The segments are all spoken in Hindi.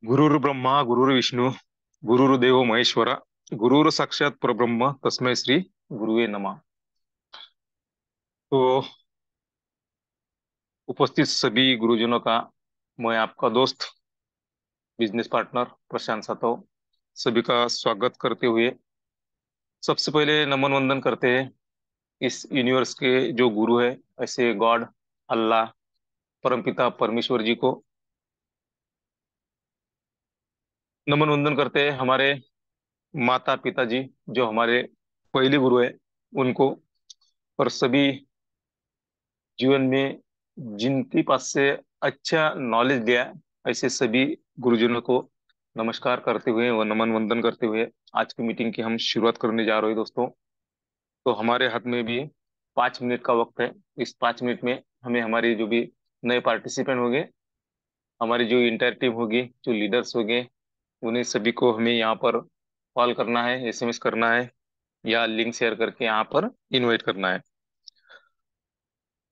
गुरुर् ब्रह्मा गुरुर्विष्णू गुरुर्देव महेश्वरा गुरुर साक्षात परब्रह्म तस्मै श्री गुरुवे नमः। तो उपस्थित सभी गुरुजनों का मैं आपका दोस्त बिजनेस पार्टनर प्रशांत सातव सभी का स्वागत करते हुए सबसे पहले नमन वंदन करते हैं इस यूनिवर्स के जो गुरु है, ऐसे गॉड, अल्लाह, परमपिता परमेश्वर जी को नमन वंदन करते हैं। हमारे माता पिताजी जो हमारे पहले गुरु है उनको, और सभी जीवन में जिनके पास से अच्छा नॉलेज लिया ऐसे सभी गुरुजनों को नमस्कार करते हुए व नमन वंदन करते हुए आज की मीटिंग की हम शुरुआत करने जा रहे हैं दोस्तों। तो हमारे हाथ में भी 5 मिनट का वक्त है। इस 5 मिनट में हमें हमारे जो भी नए पार्टिसिपेंट होंगे, हमारी जो इंटायर टीम होगी, जो लीडर्स होंगे, उन्हें सभी को हमें यहाँ पर कॉल करना है, एसएमएस करना है या लिंक शेयर करके यहाँ पर इनवाइट करना है।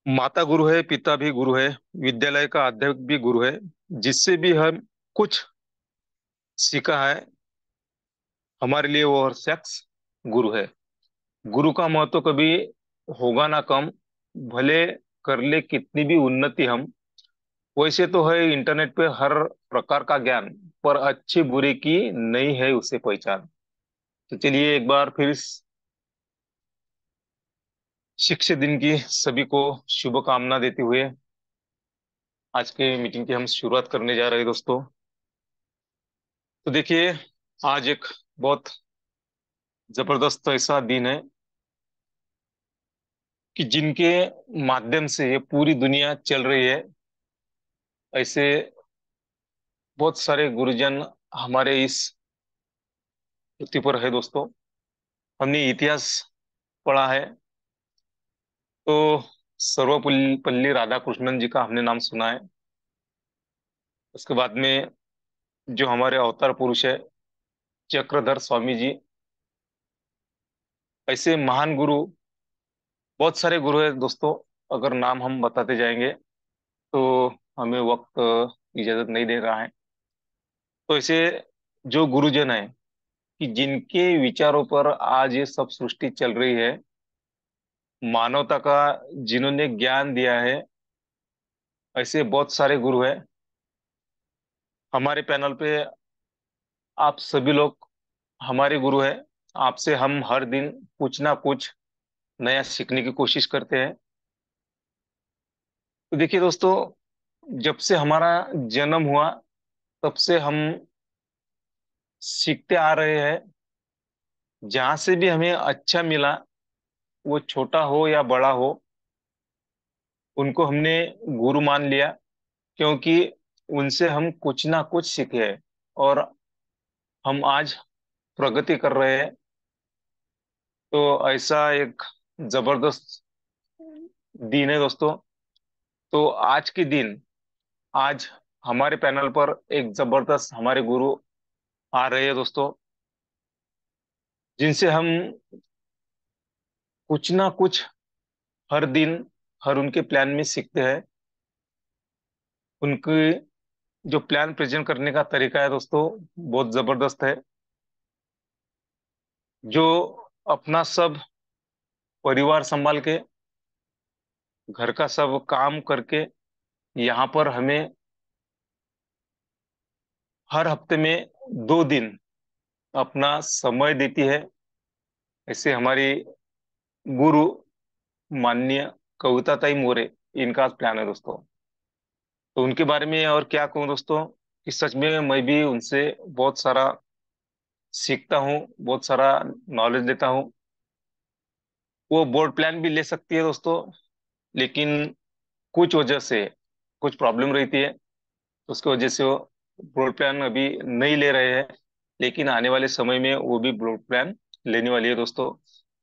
माता गुरु है, पिता भी गुरु है, विद्यालय का अध्यक्ष भी गुरु है। जिससे भी हम कुछ सीखा है, हमारे लिए वो हर शख्स गुरु है। गुरु का महत्व कभी होगा ना कम, भले कर ले कितनी भी उन्नति हम। वैसे तो है इंटरनेट पे हर प्रकार का ज्ञान, पर अच्छी बुरी की नहीं है उसे पहचान। तो चलिए एक बार फिर इस शिक्षक दिन की सभी को शुभकामना देते हुए आज के मीटिंग की हम शुरुआत करने जा रहे हैं दोस्तों। तो देखिए, आज एक बहुत जबरदस्त ऐसा दिन है कि जिनके माध्यम से ये पूरी दुनिया चल रही है। ऐसे बहुत सारे गुरुजन हमारे इस पृथ्वी पर है दोस्तों। हमने इतिहास पढ़ा है तो सर्वपल्ली राधाकृष्णन जी का हमने नाम सुना है। उसके बाद में जो हमारे अवतार पुरुष है चक्रधर स्वामी जी, ऐसे महान गुरु, बहुत सारे गुरु है दोस्तों। अगर नाम हम बताते जाएंगे तो हमें वक्त इजाजत नहीं दे रहा है। तो ऐसे जो गुरुजन है कि जिनके विचारों पर आज ये सब सृष्टि चल रही है, मानवता का जिन्होंने ज्ञान दिया है, ऐसे बहुत सारे गुरु हैं हमारे पैनल पे। आप सभी लोग हमारे गुरु हैं। आपसे हम हर दिन कुछ ना कुछ नया सीखने की कोशिश करते हैं। तो देखिए दोस्तों, जब से हमारा जन्म हुआ तब से हम सीखते आ रहे हैं। जहां से भी हमें अच्छा मिला, वो छोटा हो या बड़ा हो, उनको हमने गुरु मान लिया, क्योंकि उनसे हम कुछ ना कुछ सीखे हैं और हम आज प्रगति कर रहे हैं। तो ऐसा एक जबरदस्त दिन है दोस्तों। तो आज के दिन, आज हमारे पैनल पर एक जबरदस्त हमारे गुरु आ रहे हैं दोस्तों, जिनसे हम कुछ ना कुछ हर दिन, हर उनके प्लान में सीखते हैं। उनके जो प्लान प्रेजेंट करने का तरीका है दोस्तों, बहुत जबरदस्त है। जो अपना सब परिवार संभाल के, घर का सब काम करके, यहाँ पर हमें हर हफ्ते में 2 दिन अपना समय देती है। ऐसे हमारी गुरु माननीय कविताताई मोरे, इनका प्लान है दोस्तों। तो उनके बारे में और क्या कहूँ दोस्तों, कि सच में मैं भी उनसे बहुत सारा सीखता हूँ, बहुत सारा नॉलेज लेता हूँ। वो बोर्ड प्लान भी ले सकती है दोस्तों, लेकिन कुछ वजह से कुछ प्रॉब्लम रहती है, तो उसकी वजह से वो बोर्ड प्लान अभी नहीं ले रहे हैं। लेकिन आने वाले समय में वो भी बोर्ड प्लान लेने वाली है दोस्तों।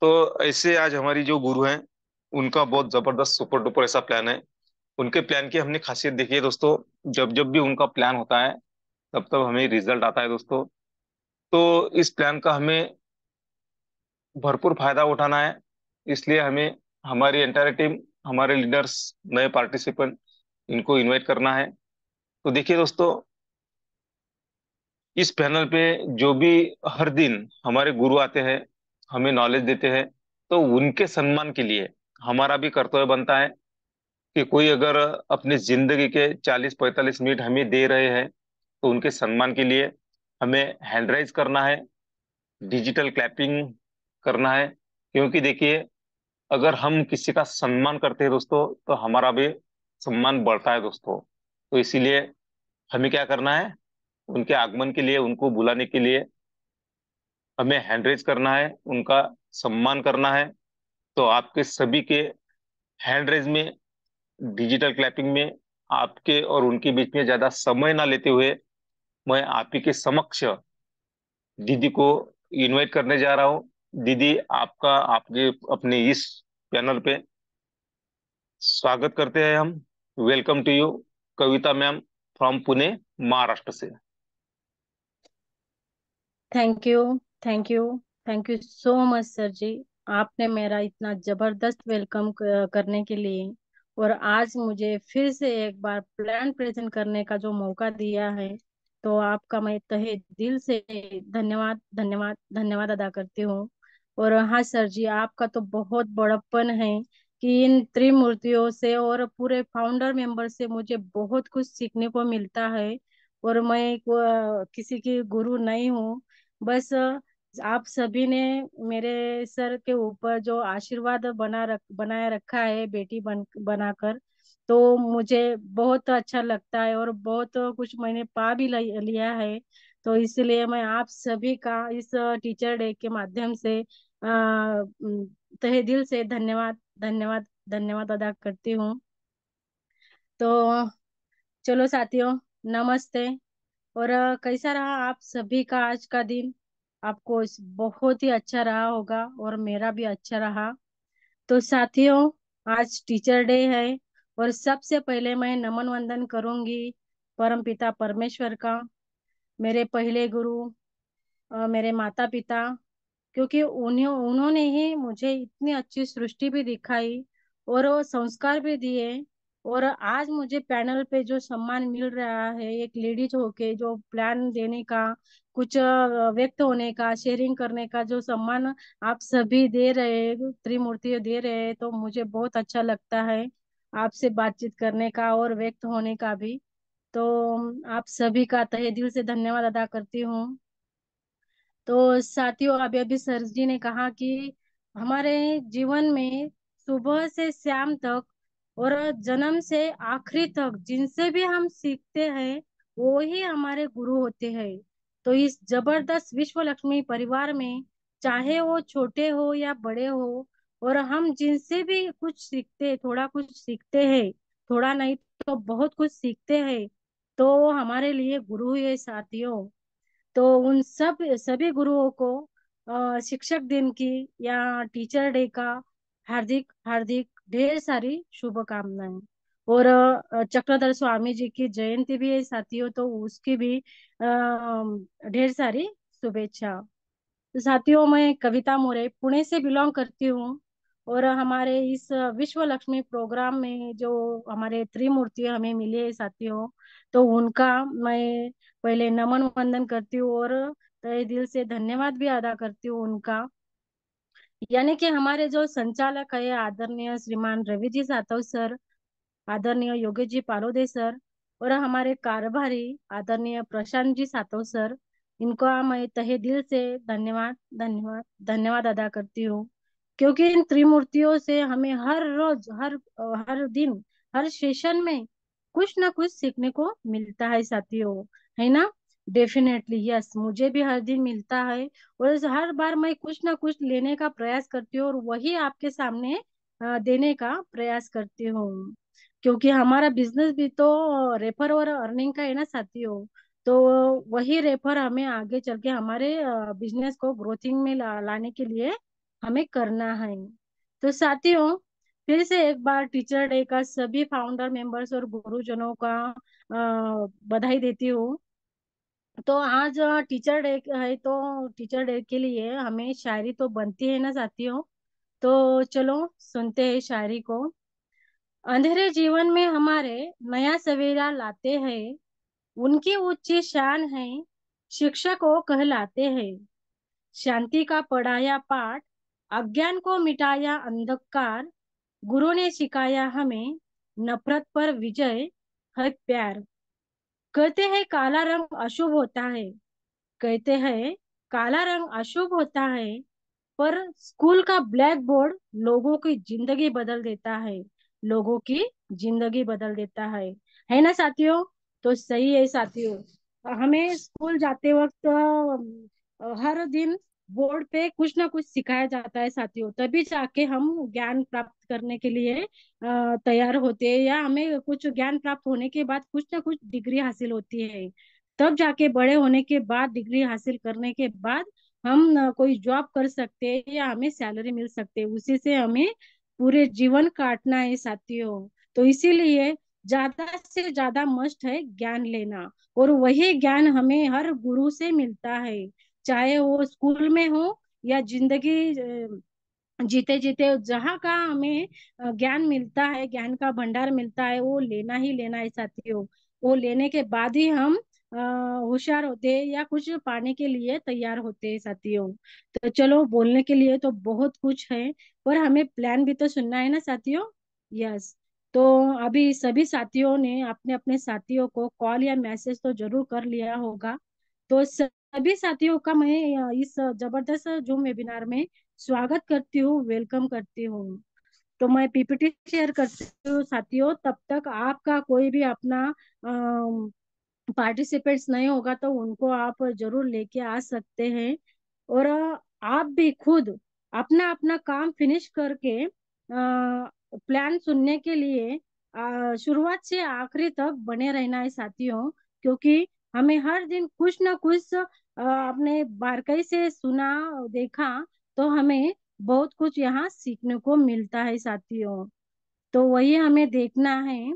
तो ऐसे आज हमारी जो गुरु हैं, उनका बहुत जबरदस्त सुपर डुपर ऐसा प्लान है। उनके प्लान की हमने खासियत देखी है दोस्तों। जब जब भी उनका प्लान होता है, तब तब हमें रिजल्ट आता है दोस्तों। तो इस प्लान का हमें भरपूर फायदा उठाना है। इसलिए हमें हमारी एंटायर टीम, हमारे लीडर्स, नए पार्टिसिपेंट, इनको इनवाइट करना है। तो देखिए दोस्तों, इस पैनल पे जो भी हर दिन हमारे गुरु आते हैं, हमें नॉलेज देते हैं, तो उनके सम्मान के लिए हमारा भी कर्तव्य बनता है कि कोई अगर अपनी जिंदगी के 40-45 मिनट हमें दे रहे हैं, तो उनके सम्मान के लिए हमें हैंड राइज करना है, डिजिटल क्लैपिंग करना है। क्योंकि देखिए, अगर हम किसी का सम्मान करते हैं दोस्तों, तो हमारा भी सम्मान बढ़ता है दोस्तों। तो इसीलिए हमें क्या करना है, उनके आगमन के लिए, उनको बुलाने के लिए हमें हैंड रेज करना है, उनका सम्मान करना है। तो आपके सभी के हैंड रेज में, डिजिटल क्लैपिंग में, आपके और उनके बीच में ज्यादा समय ना लेते हुए, मैं आप ही के समक्ष दीदी को इनवाइट करने जा रहा हूँ। दीदी, आपका आपके अपने इस पैनल पे स्वागत करते हैं हम। Welcome to you, Kavita ma'am, from Pune, Maharashtra से। Thank you. Thank you. Thank you so much sir ji. आपने मेरा इतना जबरदस्त वेलकम करने के लिए और आज मुझे फिर से एक बार प्लान प्रेजेंट करने का जो मौका दिया है, तो आपका मैं तहे दिल से धन्यवाद धन्यवाद धन्यवाद अदा करती हूँ। और हाँ सर जी, आपका तो बहुत बड़प्पन है कि इन त्रिमूर्तियों से और पूरे फाउंडर मेंबर से मुझे बहुत कुछ सीखने को मिलता है। और मैं किसी की गुरु नहीं हूँ। बस आप सभी ने मेरे सर के ऊपर जो आशीर्वाद बनाए रखा है बेटी बनाकर, तो मुझे बहुत अच्छा लगता है और बहुत कुछ मैंने पा भी लिया है। तो इसलिए मैं आप सभी का इस टीचर डे के माध्यम से तहे दिल से धन्यवाद धन्यवाद धन्यवाद अदा करती हूँ। तो चलो साथियों, नमस्ते। और कैसा रहा आप सभी का आज का दिन? आपको बहुत ही अच्छा रहा होगा और मेरा भी अच्छा रहा। तो साथियों, आज टीचर डे है और सबसे पहले मैं नमन वंदन करूंगी परम पिता परमेश्वर का, मेरे पहले गुरु, मेरे माता पिता, क्योंकि उन्होंने ही मुझे इतनी अच्छी सृष्टि भी दिखाई और वो संस्कार भी दिए। और आज मुझे पैनल पे जो सम्मान मिल रहा है, एक लेडीज होके जो प्लान देने का, कुछ व्यक्त होने का, शेयरिंग करने का जो सम्मान आप सभी दे रहे, त्रिमूर्ति दे रहे हैं, तो मुझे बहुत अच्छा लगता है आपसे बातचीत करने का और व्यक्त होने का भी। तो आप सभी का तहे दिल से धन्यवाद अदा करती हूँ। तो साथियों, अभी अभी सर जी ने कहा कि हमारे जीवन में सुबह से शाम तक और जन्म से आखिरी तक जिनसे भी हम सीखते हैं, वो ही हमारे गुरु होते हैं। तो इस जबरदस्त विश्व लक्ष्मी परिवार में, चाहे वो छोटे हो या बड़े हो, और हम जिनसे भी कुछ सीखते, थोड़ा कुछ सीखते हैं, थोड़ा नहीं तो बहुत कुछ सीखते हैं, तो वो हमारे लिए गुरु ही है साथियों। तो उन सब सभी गुरुओं को शिक्षक दिन की या टीचर डे का हार्दिक हार्दिक ढेर सारी शुभकामनाएं। और चक्रधर स्वामी जी की जयंती भी है साथियों, तो उसकी भी ढेर सारी शुभेच्छा। तो साथियों, मैं कविता मोरे पुणे से बिलोंग करती हूँ। और हमारे इस विश्व लक्ष्मी प्रोग्राम में जो हमारे त्रिमूर्ति हमें मिले हैं साथियों, तो उनका मैं पहले नमन वंदन करती हूँ और तहे दिल से धन्यवाद भी अदा करती हूँ उनका। यानी कि हमारे जो संचालक है आदरणीय श्रीमान रवि जी सातव सर, आदरणीय योगेश जी पालोदे सर, और हमारे कारभारी आदरणीय प्रशांत जी सातव सर, इनका मैं तहे दिल से धन्यवाद धन्यवाद धन्यवाद अदा करती हूँ। क्योंकि इन त्रिमूर्तियों से हमें हर रोज, हर दिन, हर सेशन में कुछ ना कुछ सीखने को मिलता है साथियों, है ना? डेफिनेटली यस, मुझे भी हर दिन मिलता है। और हर बार मैं कुछ ना कुछ लेने का प्रयास करती हूँ और वही आपके सामने देने का प्रयास करती हूँ। क्योंकि हमारा बिजनेस भी तो रेफर और अर्निंग का है ना साथियों। तो वही रेफर हमें आगे चल के हमारे बिजनेस को ग्रोथिंग में लाने के लिए हमें करना है। तो साथियों, फिर से एक बार टीचर डे का सभी फाउंडर मेंबर्स और गुरुजनों का बधाई देती हूँ। तो आज टीचर डे है, तो टीचर डे के लिए हमें शायरी तो बनती है ना साथियों। तो चलो सुनते हैं शायरी को। अंधेरे जीवन में हमारे नया सवेरा लाते हैं, उनकी ऊंची शान है। शिक्षक को कहलाते हैं। शांति का पढ़ाया पाठ, अज्ञान को मिटाया अंधकार, गुरु ने सिखाया हमें नफरत पर विजय है प्यार। कहते हैं काला रंग अशुभ होता है, कहते हैं काला रंग अशुभ होता है, पर स्कूल का ब्लैक बोर्ड लोगों की जिंदगी बदल देता है, लोगों की जिंदगी बदल देता है ना साथियों? तो सही है साथियों। हमें स्कूल जाते वक्त हर दिन बोर्ड पे कुछ ना कुछ सिखाया जाता है साथियों, तभी जाके हम ज्ञान प्राप्त करने के लिए तैयार होते हैं, या हमें कुछ ज्ञान प्राप्त होने के बाद कुछ ना कुछ डिग्री हासिल होती है। तब जाके बड़े होने के बाद, डिग्री हासिल करने के बाद हम कोई जॉब कर सकते हैं या हमें सैलरी मिल सकते है, उसी से हमें पूरे जीवन काटना है साथियों। तो इसीलिए ज्यादा से ज्यादा मस्ट है ज्ञान लेना, और वही ज्ञान हमें हर गुरु से मिलता है, चाहे वो स्कूल में हो या जिंदगी जीते जीते जहाँ का हमें ज्ञान मिलता है, ज्ञान का भंडार मिलता है, वो लेना ही लेना है साथियों। वो लेने के बाद ही हम होशियार होते हैं या कुछ पाने के लिए तैयार होते हैं साथियों। तो चलो, बोलने के लिए तो बहुत कुछ है, पर हमें प्लान भी तो सुनना है ना साथियों। यस। तो अभी सभी साथियों ने अपने अपने साथियों को कॉल या मैसेज तो जरूर कर लिया होगा। तो सभी साथियों का मैं इस जबरदस्त जूम वेबिनार में स्वागत करती हूँ, वेलकम करती हूँ। तो मैं पीपीटी शेयर करती हूँ साथियों, तब तक आपका कोई भी अपना पार्टिसिपेट्स नहीं होगा तो उनको आप जरूर लेके आ सकते हैं। और आप भी खुद अपना अपना काम फिनिश करके प्लान सुनने के लिए शुरुआत से आखिरी तक बने रहना है साथियों, क्योंकि हमें हर दिन कुछ ना कुछ अपने बारकाई से सुना, देखा, तो हमें बहुत कुछ यहाँ सीखने को मिलता है साथियों। तो वही हमें देखना है।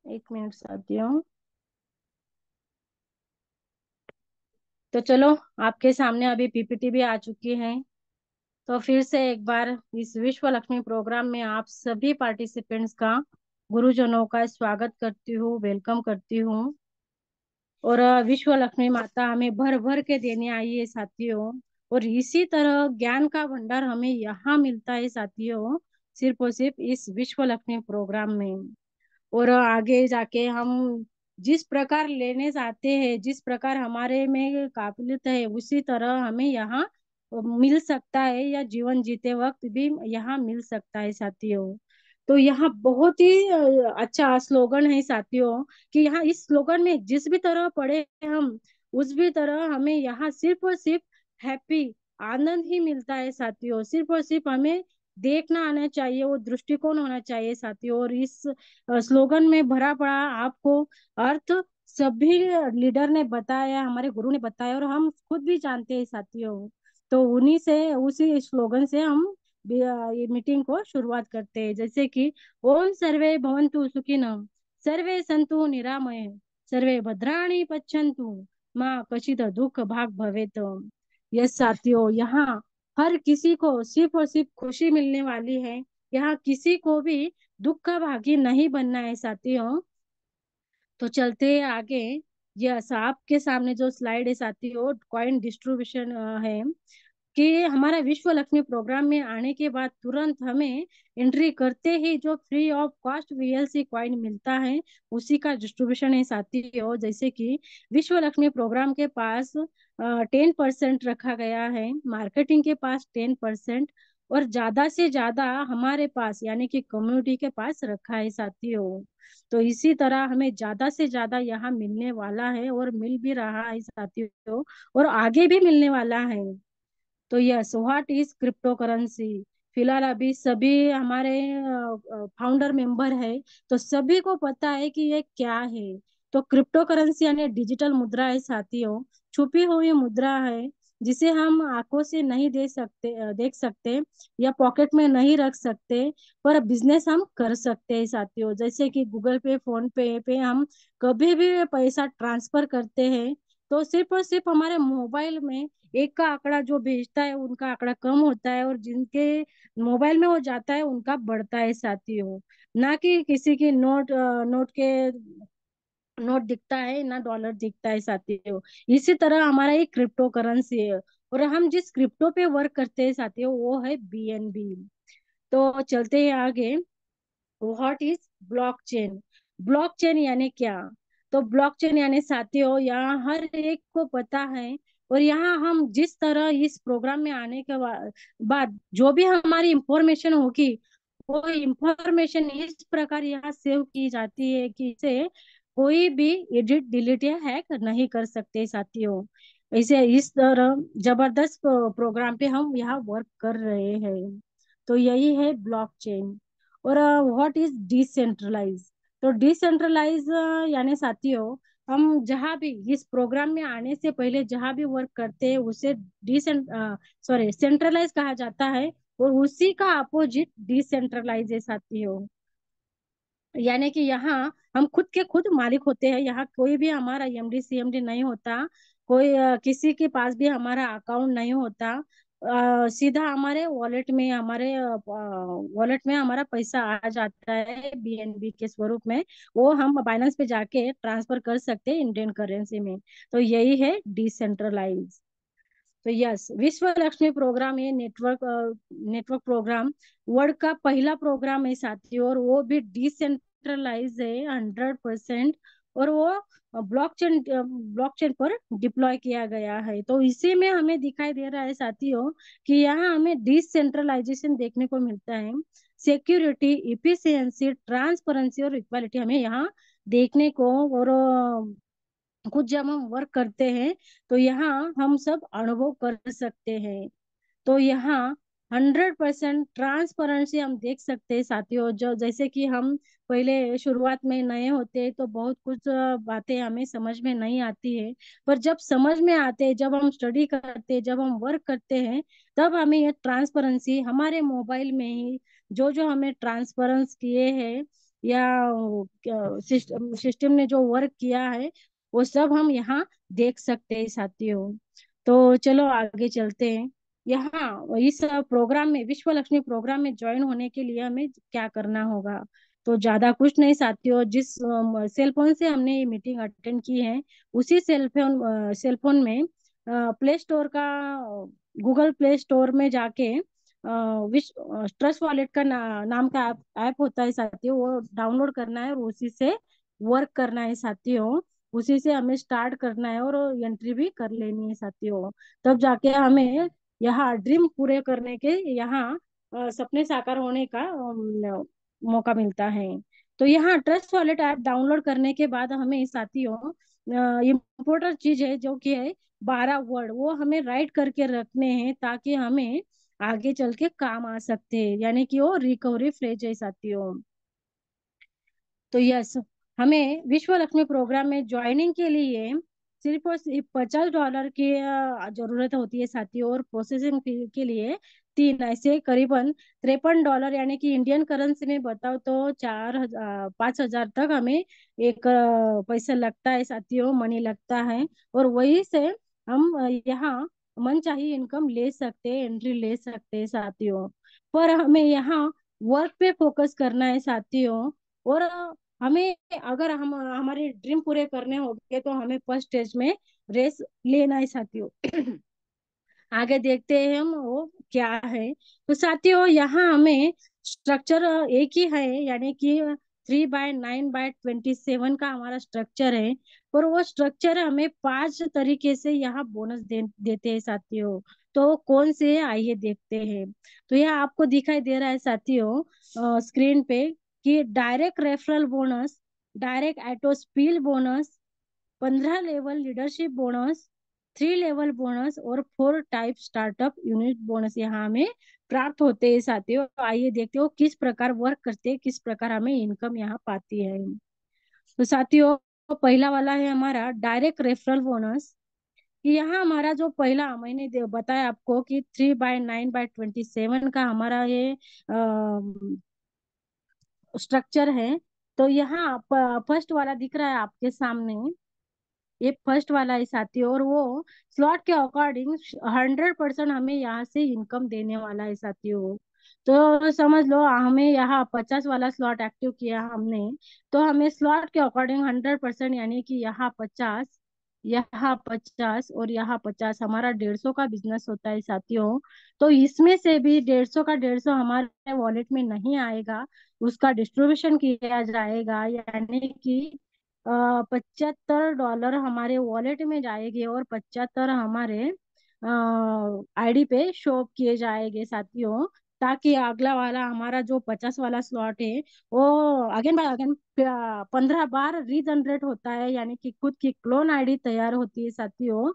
1 मिनट साथियों। तो चलो, आपके सामने अभी पीपीटी भी आ चुकी है। तो फिर से एक बार इस विश्व लक्ष्मी प्रोग्राम में आप सभी पार्टिसिपेंट्स का, गुरुजनों का स्वागत करती हूँ, वेलकम करती हूँ। और विश्व लक्ष्मी माता हमें भर भर के देने आई है साथियों। और इसी तरह ज्ञान का भंडार हमें यहाँ मिलता है साथियों, सिर्फ और सिर्फ इस विश्व लक्ष्मी प्रोग्राम में। और आगे जाके हम जिस प्रकार लेने जाते हैं, जिस प्रकार हमारे में काबिलियत है, उसी तरह हमें यहाँ मिल सकता है, या जीवन जीते वक्त भी यहाँ मिल सकता है साथियों। तो यहाँ बहुत ही अच्छा स्लोगन है साथियों, कि यहाँ इस स्लोगन में जिस भी तरह पढ़े हम, उस भी तरह हमें यहाँ सिर्फ और सिर्फ हैप्पी, आनंद ही मिलता है साथियों। सिर्फ और सिर्फ हमें देखना आना चाहिए, वो दृष्टिकोण होना चाहिए साथियों। और इस स्लोगन में भरा पड़ा आपको अर्थ सभी लीडर ने बताया, हमारे गुरु ने बताया, और हम खुद भी जानते हैं साथियों। तो उन्हीं से, उसी स्लोगन से हम ये मीटिंग को शुरुआत करते हैं, जैसे कि ओम सर्वे भवन्तु सुखिनः, सर्वे संतु निरामय, सर्वे भद्राणि पश्यन्तु, माँ कचिद दुख भाग भवेत। यस साथियों, यहाँ हर किसी को सिर्फ और सिर्फ खुशी मिलने वाली है, यहाँ किसी को भी दुख का भागी नहीं बनना है साथियों। तो चलते हैं आगे। यस, आपके सामने जो स्लाइड है साथियों, कॉइन डिस्ट्रीब्यूशन है, कि हमारा विश्व लक्ष्मी प्रोग्राम में आने के बाद तुरंत हमें एंट्री करते ही जो free of cost VLC coin मिलता है, उसी का डिस्ट्रीब्यूशन है साथियों। जैसे कि विश्व लक्ष्मी प्रोग्राम के पास 10% रखा गया है, मार्केटिंग के पास 10%, और ज्यादा से ज्यादा हमारे पास यानी कि कम्युनिटी के पास रखा है साथियों। तो इसी तरह हमें ज्यादा से ज्यादा यहाँ मिलने वाला है, और मिल भी रहा है साथियों, और आगे भी मिलने वाला है। तो yes, what is crypto currency? फिलहाल अभी सभी हमारे फाउंडर मेंबर है, तो सभी को पता है कि ये क्या है। तो क्रिप्टो करेंसी यानी डिजिटल मुद्रा है साथियों, छुपी हुई मुद्रा है, जिसे हम आंखों से नहीं देख सकते, या पॉकेट में नहीं रख सकते, पर बिजनेस हम कर सकते हैं साथियों। जैसे कि गूगल पे, फोन पे हम कभी भी पैसा ट्रांसफर करते हैं, तो सिर्फ और सिर्फ हमारे मोबाइल में एक का आंकड़ा जो भेजता है उनका आंकड़ा कम होता है, और जिनके मोबाइल में हो जाता है उनका बढ़ता है साथियों। ना कि किसी की नोट दिखता है ना डॉलर दिखता है साथियों। इसी तरह हमारा एक क्रिप्टो करेंसी है, और हम जिस क्रिप्टो पे वर्क करते हैं साथियों वो है बीएनबी। तो चलते हैं आगे। What is blockchain? ब्लॉकचेन यानी क्या? तो ब्लॉकचेन यानी साथियों यहाँ हर एक को पता है, और यहाँ हम जिस तरह इस प्रोग्राम में आने के बाद जो भी हमारी इंफॉर्मेशन होगी वो इंफॉर्मेशन इस प्रकार यहाँ सेव की जाती है कि इसे कोई भी एडिट डिलीट या हैक नहीं कर सकते साथियों। इसे इस तरह जबरदस्त प्रोग्राम पे हम यहाँ वर्क कर रहे हैं। तो यही है ब्लॉकचेन। और व्हाट इज डिसेंट्रलाइज? तो डिसेंट्रलाइज यानी साथियों हम जहाँ भी इस प्रोग्राम में आने से पहले जहाँ भी वर्क करते हैं उसे डिसेंट सॉरी सेंट्रलाइज कहा जाता है, और उसी का अपोजिट डिसेंट्रलाइज है साथियों। यानी कि यहाँ हम खुद के खुद मालिक होते हैं, यहाँ कोई भी हमारा एमडी सीएमडी नहीं होता, कोई किसी के पास भी हमारा अकाउंट नहीं होता। सीधा हमारे वॉलेट में हमारा पैसा आ जाता है बीएनबी के स्वरूप में। वो हम बाइनेंस पे जाके ट्रांसफर कर सकते हैं इंडियन करेंसी में। तो यही है डिसेंट्रलाइज। तो यस, विश्व लक्ष्मी प्रोग्राम ये नेटवर्क प्रोग्राम वर्ल्ड का पहला प्रोग्राम है साथियों, और वो भी डिसेंट्रलाइज है 100%। और वो ब्लॉकचेन पर डिप्लॉय किया गया है। तो इसी में हमें दिखाई दे रहा है साथियों कि यहाँ हमें डिसेंट्रलाइजेशन देखने को मिलता है। सिक्योरिटी, इफिशियंसी, ट्रांसपेरेंसी और इक्वालिटी हमें यहाँ देखने को, और कुछ जब हम वर्क करते हैं तो यहाँ हम सब अनुभव कर सकते हैं। तो यहाँ 100% ट्रांसपेरेंसी हम देख सकते हैं साथियों। जो जैसे कि हम पहले शुरुआत में नए होते हैं तो बहुत कुछ बातें हमें समझ में नहीं आती है, पर जब समझ में आते हैं, जब हम स्टडी करते हैं, जब हम वर्क करते हैं, तब हमें ये ट्रांसपेरेंसी हमारे मोबाइल में ही जो जो हमें ट्रांसपेरेंस किए हैं या सिस्टम ने जो वर्क किया है वो सब हम यहाँ देख सकते हैं साथियों। तो चलो आगे चलते हैं। यहाँ इस प्रोग्राम में, विश्व लक्ष्मी प्रोग्राम में ज्वाइन होने के लिए हमें क्या करना होगा? तो ज्यादा कुछ नहीं साथियों, जिस सेल फोन से हमने ये मीटिंग अटेंड की है उसी सेल फोन में प्ले स्टोर का, गूगल प्ले स्टोर में जाके विश्व ट्रस्ट वॉलेट का नाम का ऐप होता है साथियों, वो डाउनलोड करना है और उसी से वर्क करना है साथियों। उसी से हमें स्टार्ट करना है और एंट्री भी कर लेनी है साथियों। तब जाके हमें यहाँ ड्रीम पूरे करने के, यहाँ सपने साकार होने का मौका मिलता है। तो यहाँ ट्रस्ट वॉलेट ऐप डाउनलोड करने के बाद हमें साथियों इम्पोर्टेंट चीज है जो कि है 12 वर्ड, वो हमें राइट करके रखने हैं ताकि हमें आगे चल के काम आ सकते हैं, यानी कि वो रिकवरी फ्रेज है साथियों। तो यस, हमें विश्व लक्ष्मी प्रोग्राम में ज्वाइनिंग के लिए सिर्फ और सिर्फ $50 की जरूरत होती है साथियों, और प्रोसेसिंग फी के लिए 3, ऐसे करीबन $53, यानी कि इंडियन करेंसी में बताओ तो 5,000 तक हमें एक पैसा लगता है साथियों, मनी लगता है। और वही से हम यहाँ मन चाहिए इनकम ले सकते हैं, एंट्री ले सकते हैं साथियों। पर हमें यहाँ वर्क पे फोकस करना है साथियों। और हमें अगर हम हमारे ड्रीम पूरे करने होंगे तो हमें फर्स्ट स्टेज में रेस लेना है साथियों। आगे देखते हैं हम वो क्या है। तो साथियों यहाँ हमें स्ट्रक्चर एक ही है, यानी कि 3/9/27 का हमारा स्ट्रक्चर है। पर वो स्ट्रक्चर हमें 5 तरीके से यहाँ बोनस देते हैं साथियों। तो कौन से है आइए देखते हैं। तो यह आपको दिखाई दे रहा है साथियों स्क्रीन पे कि direct referral bonus, direct autospill bonus, 15 level leadership bonus, 3 level bonus और 4 टाइप स्टार्टअप यूनिट बोनस यहाँ हमें प्राप्त होते हैं साथियों। तो आइए देखते हो किस प्रकार वर्क करते हैं, किस प्रकार हमें इनकम यहाँ पाती है। तो साथियों पहला वाला है हमारा डायरेक्ट रेफरल बोनस। यहाँ हमारा जो पहला मैंने बताया आपको कि 3/9/27 का हमारा ये स्ट्रक्चर है। तो यहाँ फर्स्ट वाला दिख रहा है आपके सामने, ये फर्स्ट वाला है साथियों, और वो स्लॉट के अकॉर्डिंग 100% हमें यहाँ से इनकम देने वाला है साथियों। तो समझ लो हमें यहाँ 50 वाला स्लॉट एक्टिव किया हमने, तो हमें स्लॉट के अकॉर्डिंग 100%, यानी कि यहाँ 50 और यहाँ 50, हमारा 150 का बिजनेस होता है साथियों। तो इसमें से भी 150 का 150 हमारे वॉलेट में नहीं आएगा, उसका डिस्ट्रीब्यूशन किया जाएगा, यानी कि $75 हमारे वॉलेट में जाएंगे और 75 हमारे आईडी पे शो किए जाएंगे साथियों, ताकि अगला वाला हमारा जो 50 वाला स्लॉट है वो अगेन बाय अगेन 15 बार रीजनरेट होता है, यानी कि खुद की क्लोन आईडी तैयार होती है साथियों।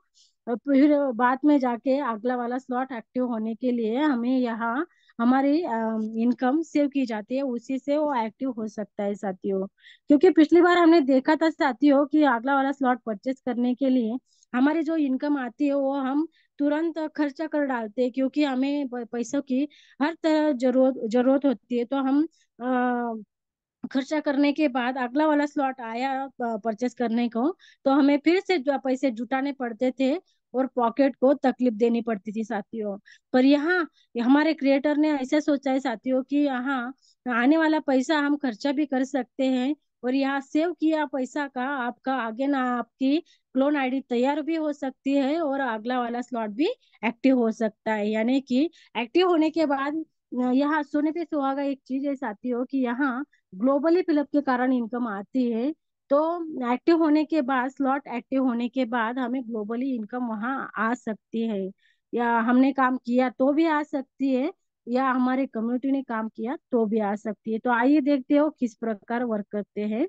फिर बाद में जाके अगला वाला स्लॉट एक्टिव होने के लिए हमें यहाँ हमारी इनकम सेव की जाती है, उसी से वो एक्टिव हो सकता है साथियों। क्योंकि पिछली बार हमने देखा था साथियों कि अगला वाला स्लॉट परचेस करने के लिए हमारी जो इनकम आती है वो हम तुरंत खर्चा कर डालते हैं, क्योंकि हमें पैसों की हर तरह जरूरत जरूरत होती है। तो हम खर्चा करने के बाद अगला वाला स्लॉट आया परचेस करने को, तो हमें फिर से जो पैसे जुटाने पड़ते थे और पॉकेट को तकलीफ देनी पड़ती थी साथियों। पर यहाँ हमारे क्रिएटर ने ऐसा सोचा है साथियों कि यहाँ आने वाला पैसा हम खर्चा भी कर सकते हैं, और यहाँ सेव किया पैसा का आपका आगे ना आपकी क्लोन आईडी तैयार भी हो सकती है और अगला वाला स्लॉट भी एक्टिव हो सकता है। यानी कि एक्टिव होने के बाद यहाँ सोने पे सुहागा एक चीज है साथियों कि यहाँ ग्लोबली फिलअप के कारण इनकम आती है। तो एक्टिव होने के बाद, स्लॉट एक्टिव होने के बाद हमें ग्लोबली इनकम वहाँ आ सकती है, या हमने काम किया तो भी आ सकती है, या हमारे कम्युनिटी ने काम किया तो भी आ सकती है। तो आइए देखते हो किस प्रकार वर्क करते हैं।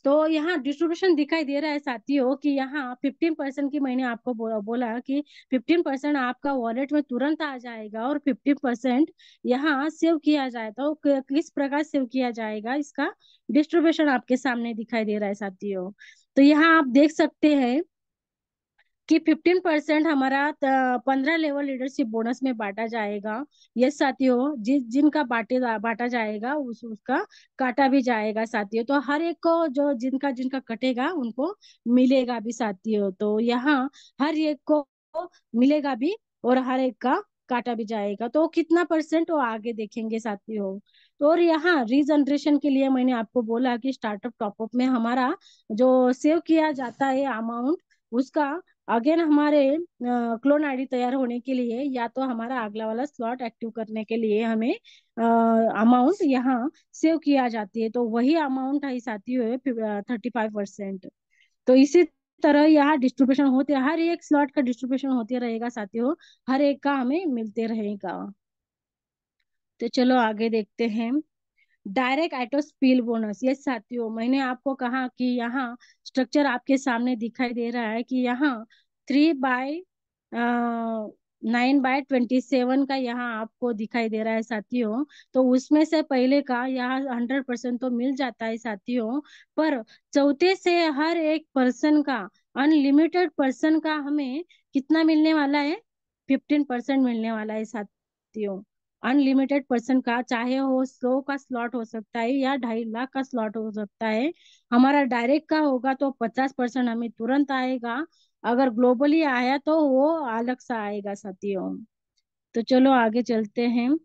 तो यहाँ डिस्ट्रीब्यूशन दिखाई दे रहा है साथियों कि यहाँ 15% की मैंने आपको बोला कि 15% आपका वॉलेट में तुरंत आ जाएगा और 50% यहाँ सेव किया जाए। तो किस प्रकार सेव किया जाएगा, इसका डिस्ट्रीब्यूशन आपके सामने दिखाई दे रहा है साथियों। तो यहाँ आप देख सकते हैं कि 15% हमारा 15 लेवल लीडरशिप बोनस में बांटा जाएगा। ये साथियों जिनका बांटा जाएगा उसका काटा भी जाएगा साथियों। तो हर एक को जो जिनका जिनका कटेगा उनको मिलेगा भी साथियों। तो यहाँ हर एक को मिलेगा भी और हर एक का काटा भी जाएगा। तो कितना परसेंट वो आगे देखेंगे साथियों। तो और यहाँ रीजनरेशन के लिए मैंने आपको बोला कि स्टार्टअप टॉपअप में हमारा जो सेव किया जाता है अमाउंट, उसका अगेन हमारे क्लोन आईडी तैयार होने के लिए या तो हमारा अगला वाला स्लॉट एक्टिव करने के लिए हमें अमाउंट यहाँ सेव किया जाती है। तो वही अमाउंट है साथियों है 35%। तो इसी तरह यहाँ डिस्ट्रीब्यूशन होते हर एक स्लॉट का डिस्ट्रीब्यूशन होते रहेगा साथियों, हर एक का हमें मिलते रहेगा। तो चलो आगे देखते हैं। डायरेक्ट एटोस्पिल बोनस, ये साथियों मैंने आपको कहा कि यहाँ स्ट्रक्चर आपके सामने दिखाई दे रहा है कि यहाँ 3/9/27 का यहाँ आपको दिखाई दे रहा है साथियों। तो उसमें से पहले का यहाँ 100% तो मिल जाता है साथियों, पर चौथे से हर एक पर्सन का, अनलिमिटेड पर्सन का हमें कितना मिलने वाला है, 15% मिलने वाला है साथियों। अनलिमिटेड पर्सन का, चाहे वो 100 का स्लॉट हो सकता है या 2.5 लाख का स्लॉट हो सकता है। हमारा डायरेक्ट का होगा तो 50% हमें तुरंत आएगा, अगर ग्लोबली आया तो वो अलग सा आएगा साथियों। तो चलो आगे चलते हैं।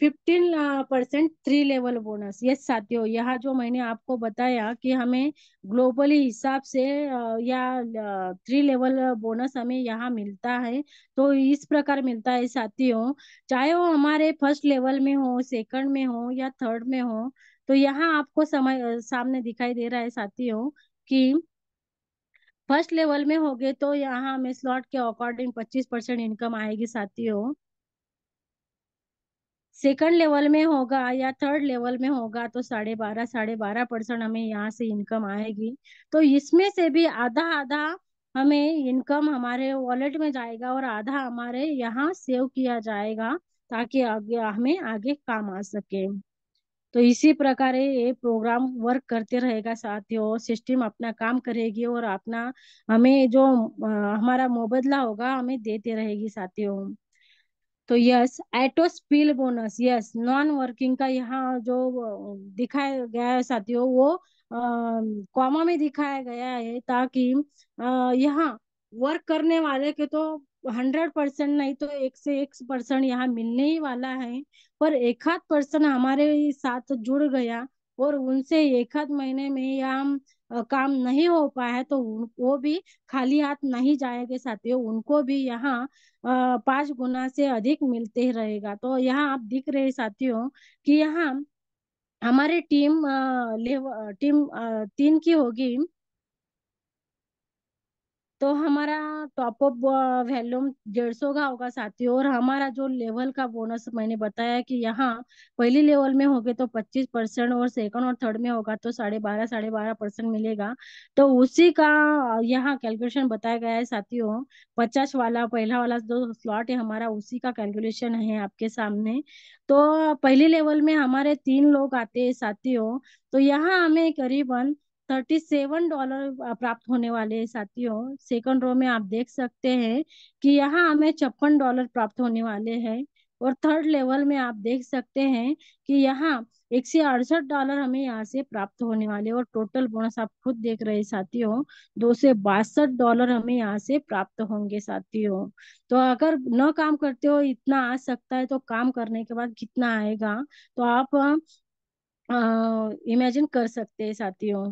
15% 3 लेवल बोनस, ये साथियों यहाँ जो मैंने आपको बताया कि हमें ग्लोबली हिसाब से या 3 लेवल बोनस हमें यहाँ मिलता है। तो इस प्रकार मिलता है साथियों, चाहे वो हमारे फर्स्ट लेवल में हो, सेकंड में हो या थर्ड में हो। तो यहाँ आपको समय सामने दिखाई दे रहा है साथियों कि फर्स्ट लेवल में हो गए तो यहाँ हमें स्लॉट के अकॉर्डिंग 25% इनकम आएगी साथियों। सेकंड लेवल में होगा या थर्ड लेवल में होगा तो 12.5% हमें यहाँ से इनकम आएगी। तो इसमें से भी आधा आधा हमें इनकम हमारे वॉलेट में जाएगा और आधा हमारे यहाँ सेव किया जाएगा, ताकि आगे हमें आगे काम आ सके। तो इसी प्रकार ये प्रोग्राम वर्क करते रहेगा साथियों, सिस्टम अपना काम करेगी और अपना हमें जो हमारा मुबादला होगा हमें देते रहेगी साथियों। तो yes autospill bonus, yes non working का यहाँ जो दिखाया गया है साथियों, वो कॉमा में दिखाया गया है, ताकि यहाँ वर्क करने वाले के तो 100% नहीं तो 1 से 1% यहाँ मिलने ही वाला है। पर एक आध पर्सन हमारे साथ जुड़ गया और उनसे एक आध महीने में या काम नहीं हो पाया है, तो वो भी खाली हाथ नहीं जाएंगे साथियों, उनको भी यहाँ 5 गुना से अधिक मिलते ही रहेगा। तो यहाँ आप दिख रहे हैं साथियों कि यहाँ हमारी टीम 3 की होगी। तो हमारा टॉप अप वॉल्यूम 150 का होगा साथियों। और हमारा जो लेवल का बोनस मैंने बताया कि यहाँ पहली लेवल में होगे तो 25%, और सेकंड और थर्ड में होगा तो 12.5% मिलेगा। तो उसी का यहाँ कैलकुलेशन बताया गया है साथियों। 50 वाला पहला वाला जो स्लॉट है हमारा, उसी का कैलकुलेशन है आपके सामने। तो पहली लेवल में हमारे 3 लोग आते हैं साथियों। तो यहाँ हमें करीबन $37 प्राप्त होने वाले हैं साथियों। सेकंड रो में आप देख सकते हैं कि यहाँ हमें $56 प्राप्त होने वाले हैं। और थर्ड लेवल में आप देख सकते हैं कि यहाँ $168 हमें यहाँ से प्राप्त होने वाले हैं। और टोटल बोनस आप खुद देख रहे हैं साथियों, $262 हमें यहाँ से प्राप्त होंगे साथियों। तो अगर न काम करते हो इतना आ सकता है, तो काम करने के बाद कितना आएगा, तो आप इमेजिन कर सकते हैं साथियों।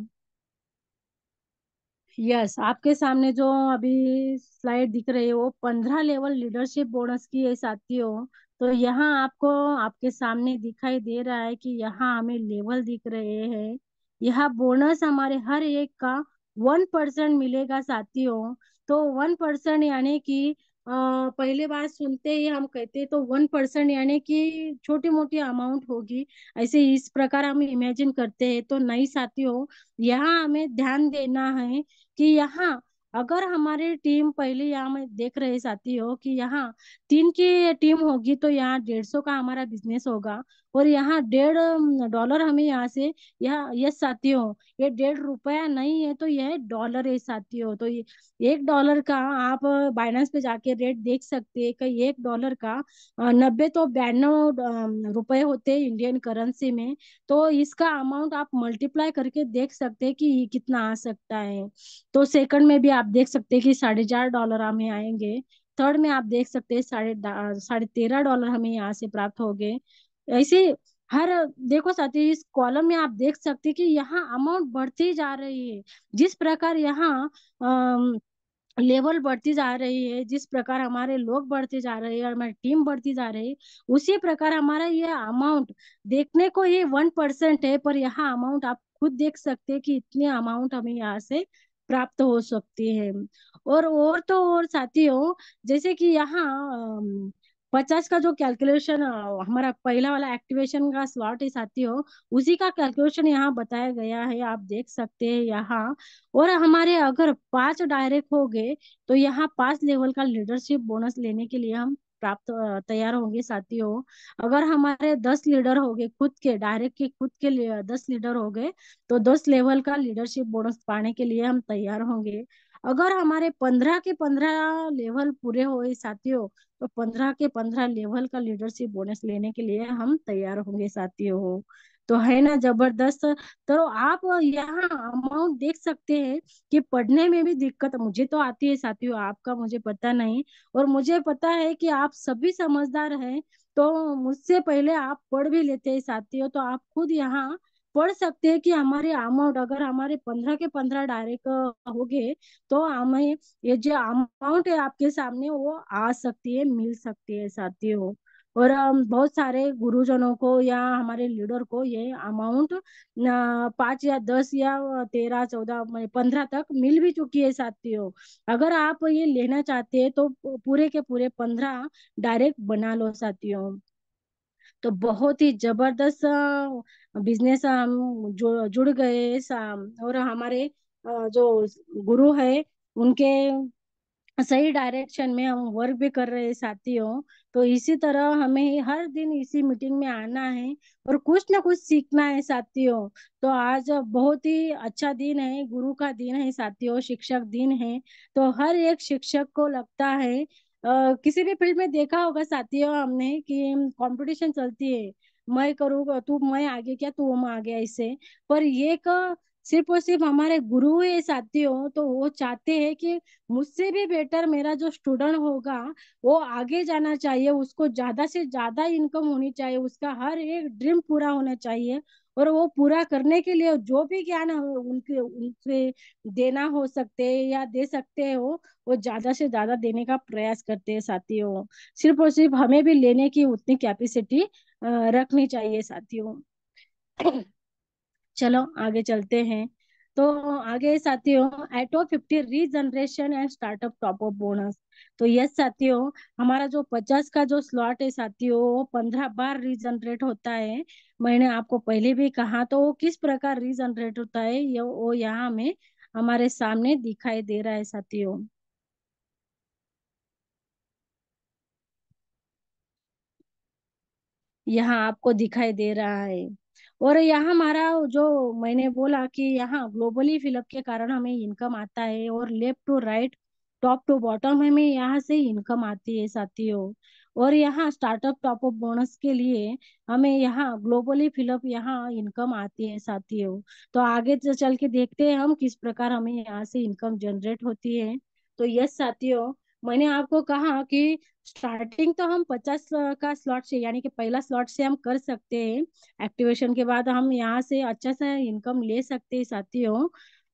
यस, आपके सामने जो अभी स्लाइड दिख रही है वो 15 लेवल लीडरशिप बोनस की है साथियों। तो यहाँ आपको आपके सामने दिखाई दे रहा है कि यहाँ हमें लेवल दिख रहे हैं। यह बोनस हमारे हर एक का 1% मिलेगा साथियों। तो 1% यानी कि पहले बार सुनते ही हम कहते तो 1% यानी कि छोटी मोटी अमाउंट होगी, ऐसे इस प्रकार हम इमेजिन करते हैं। तो नहीं साथियों, यहाँ हमें ध्यान देना है कि यहाँ अगर हमारी टीम पहले, यहाँ में देख रहे साथी हो कि यहाँ 3 की टीम होगी तो यहाँ 150 का हमारा बिजनेस होगा। और यहाँ $1.5 हमें यहाँ से, यह साथी हो, ये $1.5 नहीं है, तो यह डॉलर है साथी हो। तो ये $1 का आप बाइनेंस पे जाके रेट देख सकते हैं कि $1 का 90 तो 92 रुपए होते हैं इंडियन करेंसी में। तो इसका अमाउंट आप मल्टीप्लाई करके देख सकते हैं कि ये कितना आ सकता है। तो सेकंड में भी आप देख सकते हैं कि $4.5 हमें आएंगे। थर्ड में आप देख सकते हैं $13.5 हमें यहाँ से प्राप्त हो गए। ऐसे हर, देखो साथी, इस कॉलम में आप देख सकते हैं कि यहाँ अमाउंट बढ़ती जा रही है। जिस प्रकार यहाँ लेवल बढ़ती जा रही है, जिस प्रकार हमारे लोग बढ़ते जा रहे हैं और हमारी टीम बढ़ती जा रही है, उसी प्रकार हमारा ये अमाउंट देखने को ये 1% है, पर यहाँ अमाउंट आप खुद देख सकते हैं कि इतनी अमाउंट हमें यहाँ से प्राप्त हो सकती है। और तो और साथियों, जैसे कि यहाँ 50 का जो कैलकुलेशन हमारा पहला वाला एक्टिवेशन का स्लॉट है साथियों, उसी का कैलकुलेशन यहाँ बताया गया है, आप देख सकते हैं यहाँ। और हमारे अगर 5 डायरेक्ट हो गए तो यहाँ 5 लेवल का लीडरशिप बोनस लेने के लिए हम तैयार होंगे साथियों। अगर हमारे 10 लीडर हो गए खुद के डायरेक्ट के, खुद के लिए 10 लीडर हो गए, तो 10 लेवल का लीडरशिप बोनस पाने के लिए हम तैयार होंगे। अगर हमारे 15 के 15 लेवल पूरे हुए साथियों, तो 15 के 15 लेवल का लीडरशिप बोनस लेने के लिए हम तैयार होंगे साथियों। तो है ना जबरदस्त। तो आप यहाँ अमाउंट देख सकते हैं कि पढ़ने में भी दिक्कत मुझे तो आती है साथियों, आपका मुझे पता नहीं। और मुझे पता है कि आप सभी समझदार हैं, तो मुझसे पहले आप पढ़ भी लेते हैं साथियों। तो आप खुद यहाँ पढ़ सकते हैं कि हमारे अमाउंट अगर हमारे 15 के 15 डायरेक्ट हो गए, तो हमें ये जो अमाउंट है आपके सामने वो आ सकती है, मिल सकती है साथियों। और बहुत सारे गुरुजनों को या हमारे लीडर को ये अमाउंट 5 या 10 या 13 14 15 तक मिल भी चुकी है साथियों। अगर आप ये लेना चाहते हैं तो पूरे के पूरे 15 डायरेक्ट बना लो साथियों। तो बहुत ही जबरदस्त बिजनेस हम जुड़ गए और हमारे जो गुरु है उनके सही डायरेक्शन में हम वर्क भी कर रहे हैं साथियों। तो इसी तरह हमें हर दिन इसी मीटिंग में आना है और कुछ ना कुछ सीखना है साथियों। तो आज बहुत ही अच्छा दिन है, गुरु का दिन है साथियों, शिक्षक दिन है। तो हर एक शिक्षक को लगता है किसी भी फील्ड में देखा होगा साथियों हमने कि कंपटीशन चलती है, मैं करूँगा तू, मैं आगे क्या तू मैं आगे, ऐसे। पर ये एक सिर्फ और सिर्फ हमारे गुरु है साथियों, तो वो चाहते हैं कि मुझसे भी बेटर मेरा जो स्टूडेंट होगा वो आगे जाना चाहिए, उसको ज्यादा से ज्यादा इनकम होनी चाहिए, उसका हर एक ड्रीम पूरा होना चाहिए। और वो पूरा करने के लिए जो भी ज्ञान उनके उनसे देना हो सकते हैं या दे सकते हो, वो ज्यादा से ज्यादा देने का प्रयास करते हैं साथियों। सिर्फ और सिर्फ हमें भी लेने की उतनी कैपेसिटी रखनी चाहिए साथियों। चलो आगे चलते हैं। तो आगे साथियों, एटो 50 regeneration and startup top up bonus. तो यस साथियों, हमारा जो 50 का जो स्लॉट है साथियों, वो 15 बार रीजनरेट होता है। मैंने आपको पहले भी कहा, तो वो किस प्रकार रीजनरेट होता है ये वो यहाँ में हमारे सामने दिखाई दे रहा है साथियों। यहाँ आपको दिखाई दे रहा है। और यहाँ हमारा जो मैंने बोला कि यहाँ ग्लोबली फिलअप के कारण हमें इनकम आता है, और left to right, top to bottom हमें यहाँ से इनकम आती है साथियों। और यहाँ स्टार्टअप टॉप अप बोनस के लिए हमें यहाँ ग्लोबली फिलअप यहाँ इनकम आती है साथियों। तो आगे चल के देखते हैं हम किस प्रकार हमें यहाँ से इनकम जनरेट होती है। तो यस साथियों, मैंने आपको कहा कि स्टार्टिंग तो हम 50 का स्लॉट से, यानी कि पहला स्लॉट से हम कर सकते हैं। एक्टिवेशन के बाद हम यहाँ से अच्छा सा इनकम ले सकते हैं साथियों।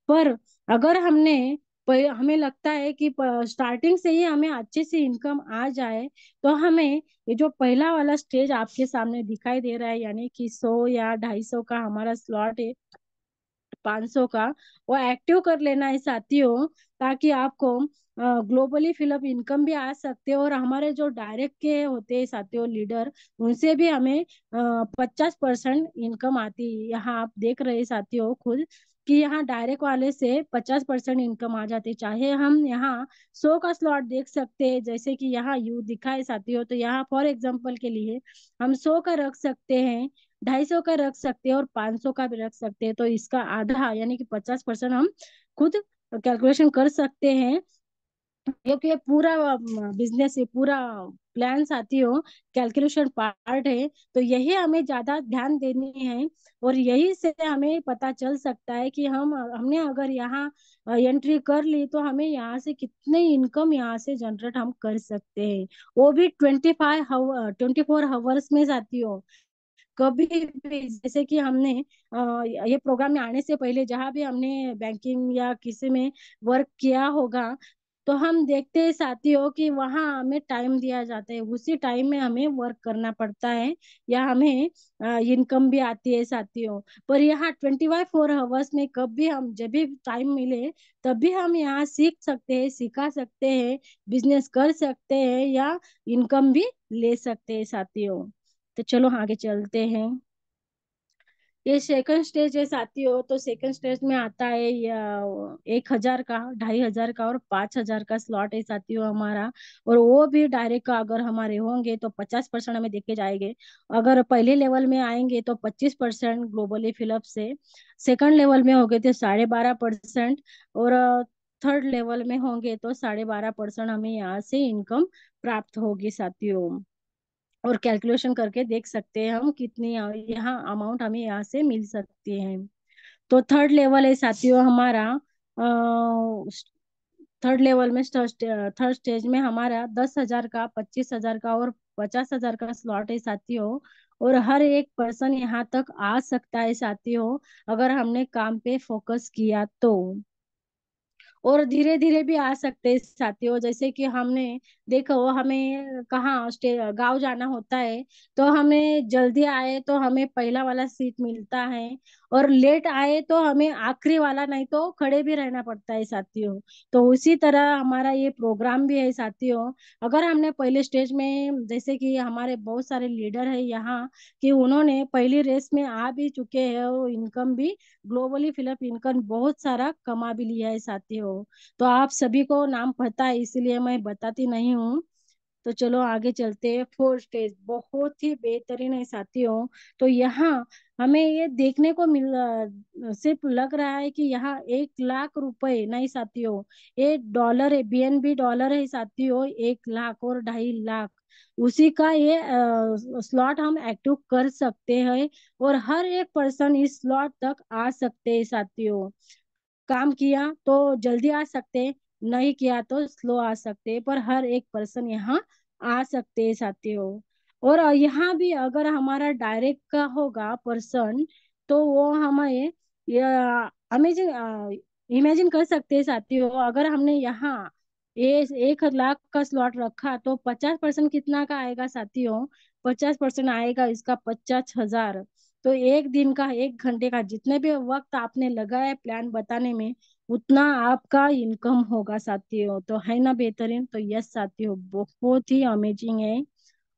पर अगर हमें लगता है कि स्टार्टिंग से ही हमें अच्छे से इनकम आ जाए, तो हमें ये जो पहला वाला स्टेज आपके सामने दिखाई दे रहा है, यानी कि 100 या 250 का हमारा स्लॉट है, 500 का, वो एक्टिव कर लेना है साथियों, ताकि आपको ग्लोबली फिलअप इनकम भी आ सकते हैं। और हमारे जो डायरेक्ट के होते हैं साथियों लीडर, उनसे भी हमें 50% इनकम आती है। यहाँ आप देख रहे हैं साथियों खुद कि यहाँ डायरेक्ट वाले से 50% इनकम आ जाती है। चाहे हम यहाँ 100 का स्लॉट देख सकते हैं, जैसे कि यहाँ यू दिखा है साथियों, तो यहाँ फॉर एग्जाम्पल के लिए हम 100 का रख सकते हैं, 250 का रख सकते हैं, और 500 का भी रख सकते हैं। तो इसका आधा यानी कि 50% हम खुद कैलकुलेशन कर सकते हैं, क्योंकि ये पूरा बिजनेस है, पूरा प्लान साथी हो, कैलकुलेशन पार्ट है। तो यही हमें ज्यादा ध्यान देनी है। और यही से हमें पता चल सकता है कि हमने अगर यहाँ एंट्री कर ली, तो हमें यहाँ से कितने इनकम यहाँ से जनरेट हम कर सकते हैं, वो भी 24 आवर्स में साथी हो। कभी भी, जैसे कि हमने ये प्रोग्राम में आने से पहले जहाँ भी हमने बैंकिंग या किसी में वर्क किया होगा, तो हम देखते हैं साथियों कि वहाँ हमें टाइम दिया जाता है, उसी टाइम में हमें वर्क करना पड़ता है, या हमें इनकम भी आती है साथियों। पर यहाँ 24 आवर्स में कभी हम जब भी टाइम मिले, तभी हम यहाँ सीख सकते हैं, सिखा सकते हैं, बिजनेस कर सकते हैं, या इनकम भी ले सकते हैं साथियों। तो चलो आगे चलते हैं। ये सेकंड स्टेज है साथियों। तो सेकंड स्टेज में आता है 1,000 का, 2,500 का और 5,000 का स्लॉट है साथियों हमारा। और वो भी डायरेक्ट का अगर हमारे होंगे तो 50% हमें देखे जाएंगे। अगर पहले लेवल में आएंगे तो 25% ग्लोबली फिलअप से, सेकंड लेवल में हो गए तो 12.5%, और थर्ड लेवल में होंगे तो 12.5% हमें यहाँ से इनकम प्राप्त होगी साथियों। और कैलकुलेशन करके देख सकते हैं हम कितनी यहाँ अमाउंट हमें यहाँ से मिल सकती है। तो थर्ड लेवल है साथियों हमारा। थर्ड लेवल में थर्ड स्टेज में हमारा 10,000 का, 25,000 का और 50,000 का स्लॉट है साथियों। और हर एक पर्सन यहाँ तक आ सकता है साथियों, अगर हमने काम पे फोकस किया तो। और धीरे धीरे भी आ सकते हैं साथियों, जैसे कि हमने देखो, हमें कहाँ गांव जाना होता है, तो हमें जल्दी आए तो हमें पहला वाला सीट मिलता है, और लेट आए तो हमें आखिरी वाला, नहीं तो खड़े भी रहना पड़ता है साथियों। तो उसी तरह हमारा ये प्रोग्राम भी है साथियों। अगर हमने पहले स्टेज में, जैसे कि हमारे बहुत सारे लीडर है यहाँ, कि उन्होंने पहली रेस में आ भी चुके हैं, और इनकम भी ग्लोबली फिलअप इनकम बहुत सारा कमा भी लिया है साथियों। तो आप सभी को नाम पता है, इसलिए मैं बताती नहीं हूँ। तो चलो आगे चलते हैं। फोर्थ स्टेज बहुत ही बेहतरीन है साथियों। तो यहाँ हमें ये देखने को सिर्फ लग रहा है कि यहाँ 1 लाख रुपए नहीं साथियों, ये डॉलर है, बीएनबी डॉलर है साथियों, 1 लाख और 2.5 लाख उसी का ये स्लॉट हम एक्टिव कर सकते हैं। और हर एक पर्सन इस स्लॉट तक आ सकते हैं साथियों। काम किया तो जल्दी आ सकते, नहीं किया तो स्लो आ सकते, पर हर एक पर्सन यहाँ आ सकते हैं साथियों। और यहाँ भी अगर हमारा डायरेक्ट का होगा पर्सन, तो वो हमें इमेजिन इमेजिन कर सकते हैं साथियों। अगर हमने यहाँ ये 1 लाख का स्लॉट रखा तो 50% कितना का आएगा साथियों? 50% आएगा इसका 50,000। तो एक दिन का, 1 घंटे का, जितने भी वक्त आपने लगाया प्लान बताने में, उतना आपका इनकम होगा साथियों। तो है ना बेहतरीन? तो यस साथियों, बहुत ही अमेजिंग है।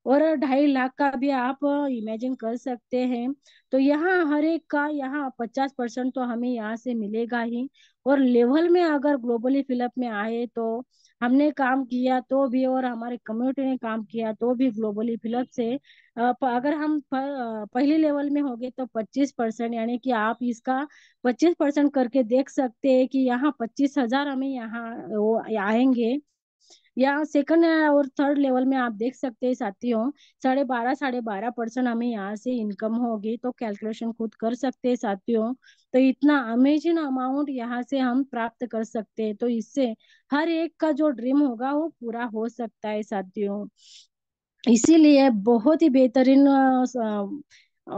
और 2.5 लाख का भी आप इमेजिन कर सकते हैं। तो यहाँ हर एक का यहाँ 50% तो हमें यहाँ से मिलेगा ही। और लेवल में अगर ग्लोबली फिलअप में आए तो हमने काम किया तो भी, और हमारे कम्युनिटी ने काम किया तो भी ग्लोबली फिलअप से अगर हम पहले लेवल में हो गए तो 25%, यानी कि आप इसका 25% करके देख सकते हैं कि यहाँ 25,000 हमें यहाँ वो आएंगे। या सेकंड और थर्ड लेवल में आप देख सकते हैं साथियों, 12.5% हमें यहाँ से इनकम होगी। तो कैलकुलेशन खुद कर सकते हैं साथियों। तो इतना अमेजिंग अमाउंट यहाँ से हम प्राप्त कर सकते हैं। तो इससे हर एक का जो ड्रीम होगा वो पूरा हो सकता है साथियों। इसीलिए बहुत ही बेहतरीन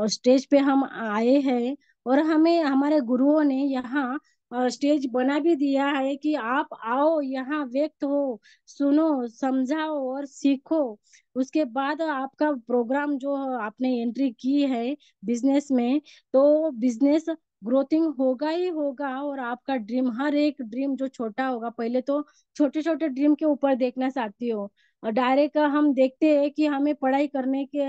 स्टेज पे हम आए हैं। और हमें हमारे गुरुओं ने यहाँ स्टेज बना भी दिया है कि आप आओ, यहाँ व्यक्त हो, सुनो, समझाओ और सीखो। उसके बाद आपका प्रोग्राम जो आपने एंट्री की है बिजनेस में, तो बिजनेस ग्रोथिंग होगा ही होगा। और आपका ड्रीम, हर एक ड्रीम जो छोटा होगा, पहले तो छोटे छोटे ड्रीम के ऊपर देखना चाहती हो। और डायरेक्ट हम देखते हैं कि हमें पढ़ाई करने के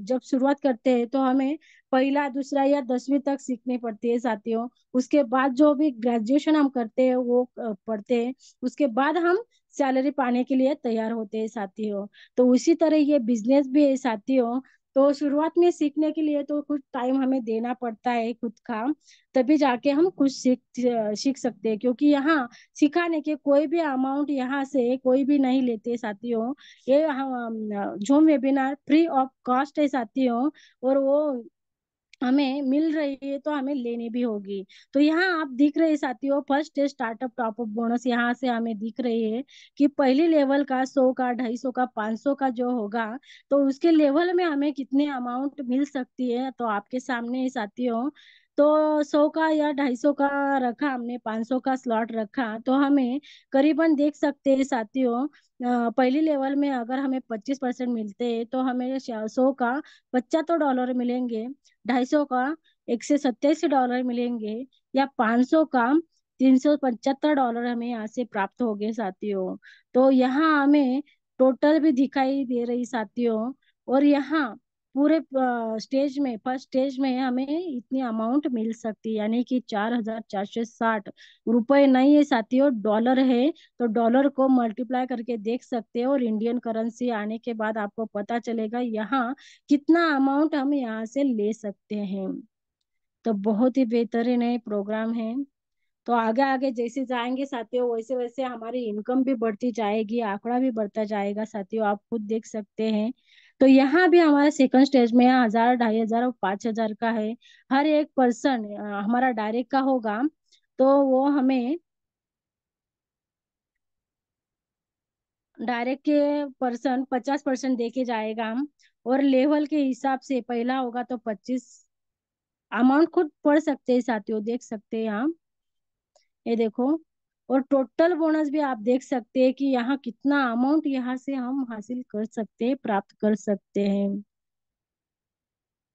जब शुरुआत करते हैं तो हमें पहला, दूसरा या 10वीं तक सीखनी पड़ती है साथियों। उसके बाद जो भी ग्रेजुएशन हम करते हैं वो पढ़ते हैं। उसके बाद हम सैलरी पाने के लिए तैयार होते हैं साथियों। तो उसी तरह ये बिजनेस भी है साथियों। तो शुरुआत में सीखने के लिए तो कुछ टाइम हमें देना पड़ता है खुद का, तभी जाके हम कुछ सीख सीख सकते हैं। क्योंकि यहाँ सिखाने के कोई भी अमाउंट यहाँ से कोई भी नहीं लेते साथियों। ये हम zoom webinar free of cost है साथियों। और वो हमें मिल रही है तो हमें लेनी भी होगी। तो यहाँ आप दिख रहे हैं साथियों, फर्स्ट स्टार्टअप टॉपअप बोनस यहाँ से हमें दिख रही है कि पहली लेवल का 100 का, 250 का, 500 का जो होगा, तो उसके लेवल में हमें कितने अमाउंट मिल सकती है तो आपके सामने है साथियों। तो 100 का या 250 का रखा हमने, 500 का स्लॉट रखा, तो हमें करीबन देख सकते हैं साथियों, पहली लेवल में अगर हमें 25% मिलते हैं तो हमें 100 का $75 मिलेंगे, 250 का $187 मिलेंगे, या 500 का $375 हमें यहाँ से प्राप्त हो गए साथियों। तो यहाँ हमें टोटल भी दिखाई दे रही साथियों। और यहाँ पूरे स्टेज में, फर्स्ट स्टेज में हमें इतनी अमाउंट मिल सकती है, यानी कि 4,460 रुपए नहीं है साथियों, डॉलर है। तो डॉलर को मल्टीप्लाई करके देख सकते हैं, और इंडियन करेंसी आने के बाद आपको पता चलेगा यहाँ कितना अमाउंट हम यहाँ से ले सकते हैं। तो बहुत ही बेहतरीन है प्रोग्राम है। तो आगे आगे जैसे जाएंगे साथियों, वैसे वैसे हमारी इनकम भी बढ़ती जाएगी, आंकड़ा भी बढ़ता जाएगा साथियों, आप खुद देख सकते हैं। तो यहाँ भी हमारे सेकंड स्टेज में 1,000, 2,500 और 5,000 का है। हर एक पर्सन हमारा डायरेक्ट का होगा तो वो हमें डायरेक्ट के पर्सन 50% दे के जाएगा। और लेवल के हिसाब से पहला होगा तो 25, अमाउंट खुद पढ़ सकते हैं साथियों, देख सकते हैं आप, ये देखो। और टोटल बोनस भी आप देख सकते हैं कि यहाँ कितना अमाउंट यहाँ से हम हासिल कर सकते हैं, प्राप्त कर सकते हैं।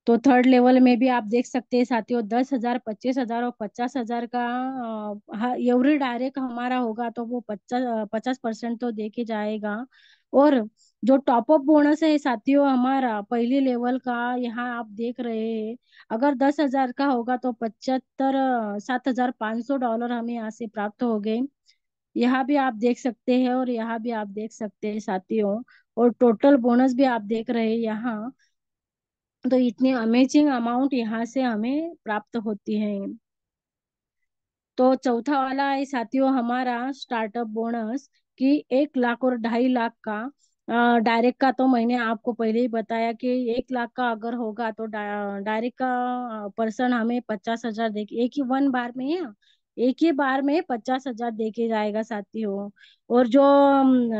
तो थर्ड लेवल में भी आप देख सकते हैं साथियों, 10,000, 25,000 और 50,000 का एवरी डायरेक्ट हमारा होगा तो वो 50% तो दे के जाएगा। और जो टॉपअप बोनस है साथियों हमारा पहले लेवल का, यहाँ आप देख रहे हैं, अगर 10,000 का होगा तो 75, $7,500 हमें यहाँ से प्राप्त हो गए। यहाँ भी आप देख सकते हैं और यहाँ भी आप देख सकते हैं साथियों। और टोटल बोनस भी आप देख रहे हैं यहाँ। तो इतनी अमेजिंग अमाउंट यहाँ से हमें प्राप्त होती है। तो चौथा वाला है साथियों हमारा स्टार्टअप बोनस, कि 1 लाख और 2.5 लाख का। डायरेक्ट का तो मैंने आपको पहले ही बताया कि 1 लाख का अगर होगा तो डायरेक्ट का पर्सन हमें 50,000 दे के, एक ही वन बार में है, एक ही बार में 50,000 दे के जाएगा साथियों। और जो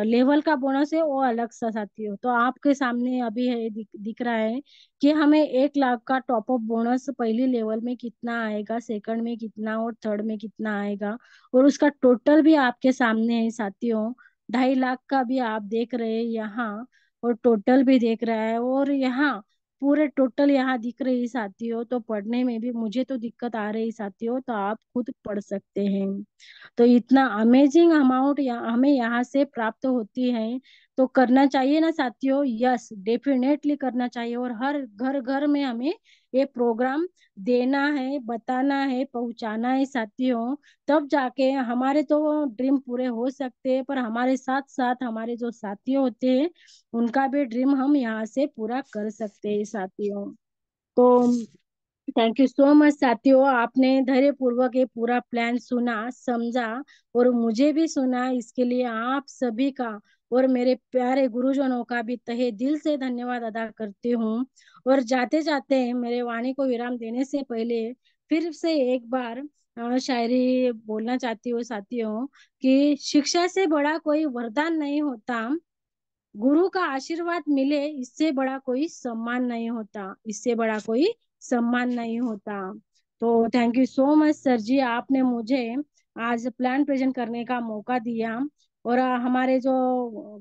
लेवल का बोनस है वो अलग सा साथियों। तो आपके सामने अभी है, दिख रहा है कि हमें 1 लाख का टॉप अप बोनस पहली लेवल में कितना आएगा, सेकंड में कितना और थर्ड में कितना आएगा। और उसका टोटल भी आपके सामने है साथियों। 2.5 लाख का भी आप देख रहे हैं यहाँ, और टोटल भी देख रहा है, और यहाँ पूरे टोटल यहाँ दिख रही है साथियों। तो पढ़ने में भी मुझे तो दिक्कत आ रही साथियों, तो आप खुद पढ़ सकते हैं। तो इतना अमेजिंग अमाउंट हमें यहाँ से प्राप्त होती है। तो करना चाहिए ना साथियों, यस डेफिनेटली करना चाहिए। और हर घर घर में हमें ये प्रोग्राम देना है, बताना है, पहुंचाना है साथियों। तब जाके हमारे तो ड्रीम पूरे हो सकते हैं, पर हमारे साथ साथ हमारे जो साथी होते हैं उनका भी ड्रीम हम यहाँ से पूरा कर सकते हैं साथियों। तो थैंक यू सो मच साथियों, आपने धैर्य पूर्वक ये पूरा प्लान सुना, समझा, और मुझे भी सुना। इसके लिए आप सभी का और मेरे प्यारे गुरुजनों का भी तहे दिल से धन्यवाद अदा करती हूँ। और जाते जाते मेरे वाणी को विराम देने से पहले फिर से एक बार शायरी बोलना चाहती हूँ साथियों, कि शिक्षा से बड़ा कोई वरदान नहीं होता, गुरु का आशीर्वाद मिले इससे बड़ा कोई सम्मान नहीं होता, इससे बड़ा कोई सम्मान नहीं होता। तो thank you so much sir ji, आपने मुझे आज प्लान प्रेजेंट करने का मौका दिया। और हमारे जो